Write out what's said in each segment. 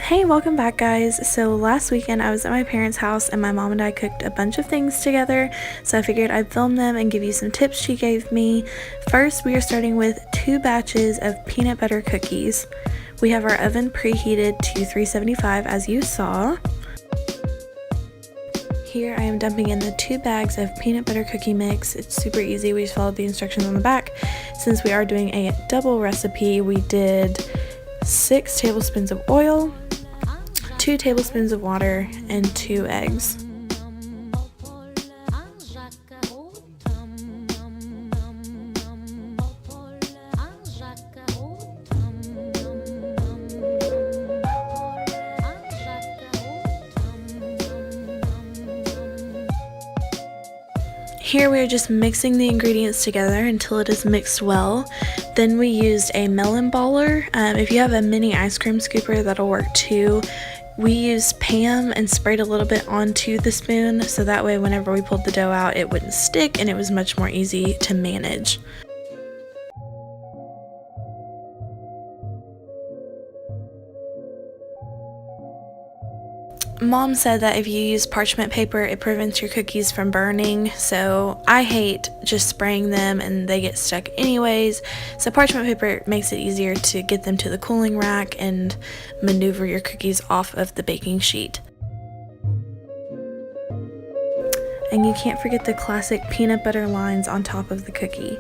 Hey, welcome back guys. So last weekend I was at my parents' house and my mom and I cooked a bunch of things together, so I figured I'd film them and give you some tips she gave me. First, we are starting with 2 batches of peanut butter cookies. We have our oven preheated to 375 as you saw. Here I am dumping in the 2 bags of peanut butter cookie mix. It's super easy, we just followed the instructions on the back. Since we are doing a double recipe, we did 6 tablespoons of oil, 2 tablespoons of water, and 2 eggs. Here we are just mixing the ingredients together until it is mixed well. Then we used a melon baller. If you have a mini ice cream scooper, that'll work too. We used Pam and sprayed a little bit onto the spoon, so that way whenever we pulled the dough out it wouldn't stick and it was much more easy to manage. Mom said that if you use parchment paper, it prevents your cookies from burning, so I hate just spraying them and they get stuck anyways. So parchment paper makes it easier to get them to the cooling rack and maneuver your cookies off of the baking sheet. And you can't forget the classic peanut butter lines on top of the cookie.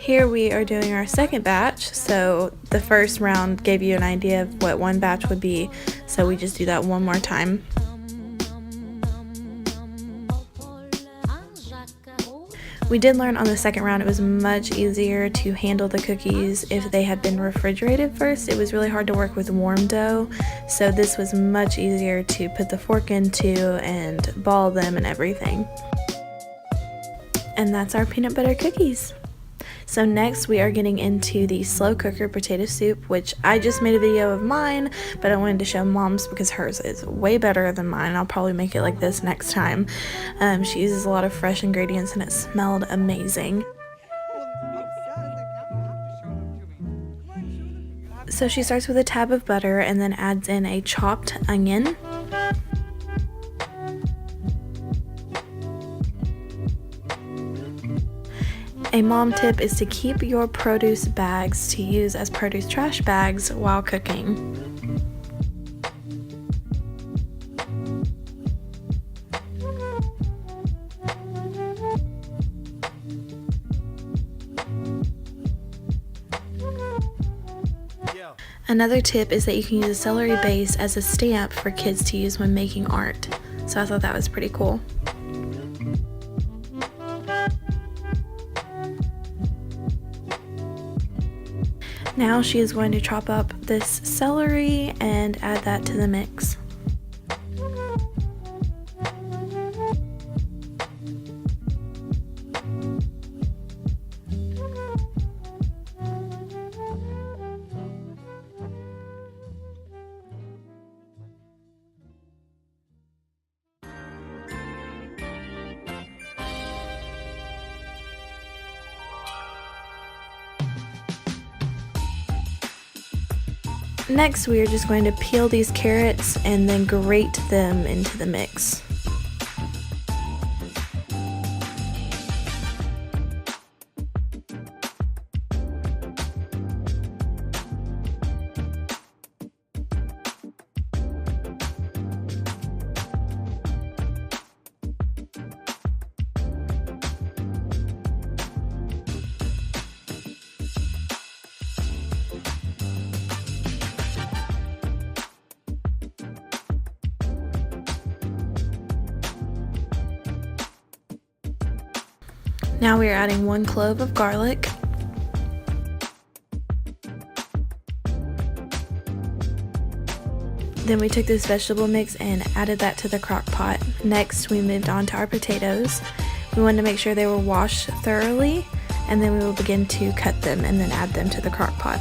Here we are doing our second batch, so the first round gave you an idea of what one batch would be, so we just do that one more time. We did learn on the second round it was much easier to handle the cookies if they had been refrigerated first. It was really hard to work with warm dough, so this was much easier to put the fork into and ball them and everything. And that's our peanut butter cookies. So next we are getting into the slow cooker potato soup, which I just made a video of mine, but I wanted to show Mom's because hers is way better than mine. I'll probably make it like this next time. She uses a lot of fresh ingredients and it smelled amazing. So she starts with a tab of butter and then adds in a chopped onion. A mom tip is to keep your produce bags to use as produce trash bags while cooking. Another tip is that you can use a celery base as a stamp for kids to use when making art. So I thought that was pretty cool. Now she is going to chop up this celery and add that to the mix. Next, we are just going to peel these carrots and then grate them into the mix. Now we are adding 1 clove of garlic. Then we took this vegetable mix and added that to the crock pot. Next, we moved on to our potatoes. We wanted to make sure they were washed thoroughly and then we will begin to cut them and then add them to the crock pot.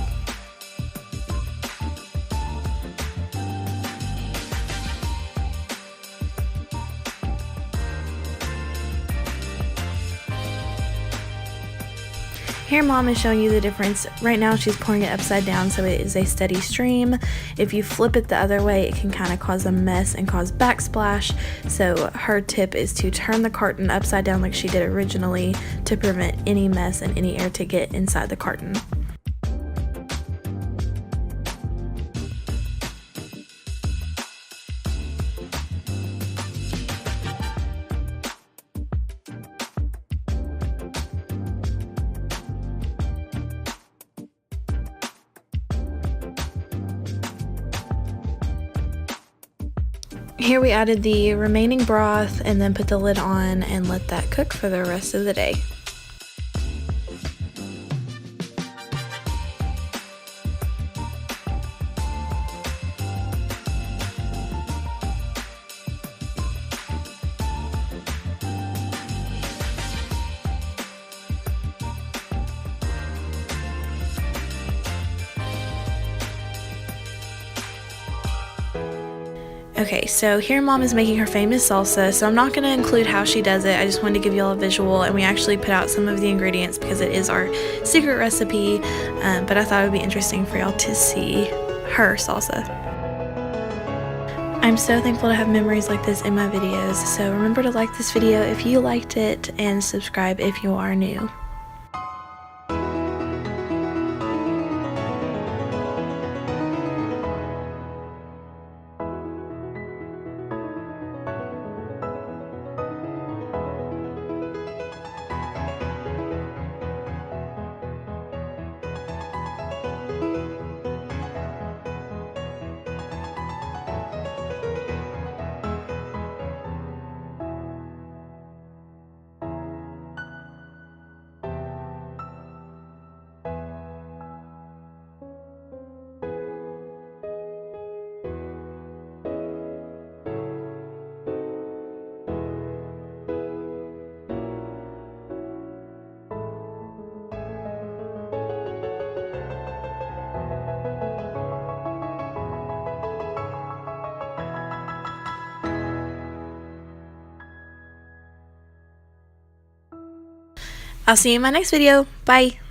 Here Mom is showing you the difference. Right now she's pouring it upside down so it is a steady stream. If you flip it the other way, it can kind of cause a mess and cause backsplash. So her tip is to turn the carton upside down like she did originally to prevent any mess and any air to get inside the carton. Here we added the remaining broth and then put the lid on and let that cook for the rest of the day. Okay, so here Mom is making her famous salsa, so I'm not going to include how she does it. I just wanted to give y'all a visual, and we actually put out some of the ingredients because it is our secret recipe, but I thought it would be interesting for y'all to see her salsa. I'm so thankful to have memories like this in my videos, so remember to like this video if you liked it, and subscribe if you are new. I'll see you in my next video. Bye!